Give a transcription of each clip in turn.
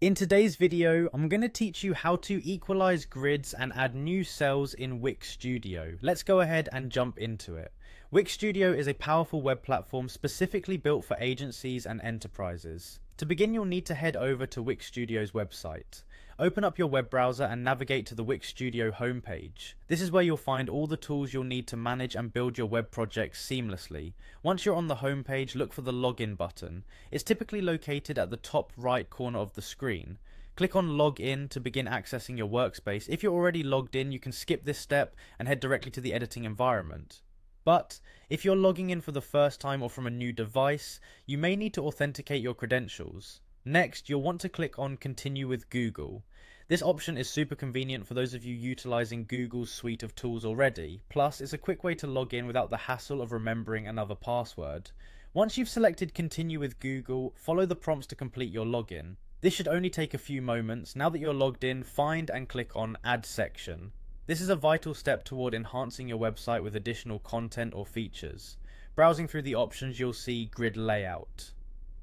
In today's video, I'm going to teach you how to equalize grids and add new cells in Wix Studio. Let's go ahead and jump into it. Wix Studio is a powerful web platform specifically built for agencies and enterprises. To begin, you'll need to head over to Wix Studio's website. Open up your web browser and navigate to the Wix Studio homepage. This is where you'll find all the tools you'll need to manage and build your web projects seamlessly. Once you're on the homepage, look for the login button. It's typically located at the top right corner of the screen. Click on Login to begin accessing your workspace. If you're already logged in, you can skip this step and head directly to the editing environment. But if you're logging in for the first time or from a new device, you may need to authenticate your credentials. Next, you'll want to click on Continue with Google. This option is super convenient for those of you utilizing Google's suite of tools already. Plus, it's a quick way to log in without the hassle of remembering another password. Once you've selected Continue with Google, follow the prompts to complete your login. This should only take a few moments. Now that you're logged in, find and click on Add Section. This is a vital step toward enhancing your website with additional content or features. Browsing through the options, you'll see Grid Layout.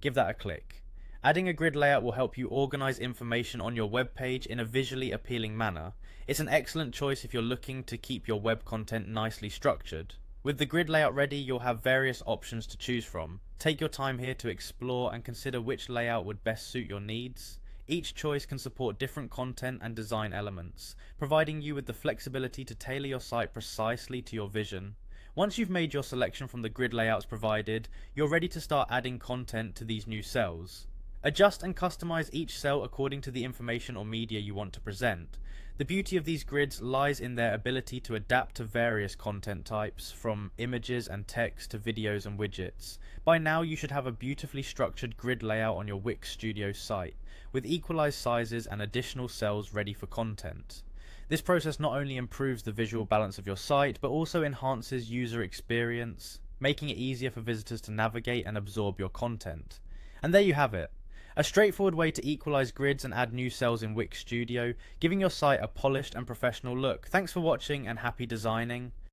Give that a click. Adding a grid layout will help you organize information on your web page in a visually appealing manner. It's an excellent choice if you're looking to keep your web content nicely structured. With the grid layout ready, you'll have various options to choose from. Take your time here to explore and consider which layout would best suit your needs. Each choice can support different content and design elements, providing you with the flexibility to tailor your site precisely to your vision. Once you've made your selection from the grid layouts provided, you're ready to start adding content to these new cells. Adjust and customize each cell according to the information or media you want to present. The beauty of these grids lies in their ability to adapt to various content types, from images and text to videos and widgets. By now, you should have a beautifully structured grid layout on your Wix Studio site, with equalized sizes and additional cells ready for content. This process not only improves the visual balance of your site, but also enhances user experience, making it easier for visitors to navigate and absorb your content. And there you have it. A straightforward way to equalize grids and add new cells in Wix Studio, giving your site a polished and professional look. Thanks for watching and happy designing.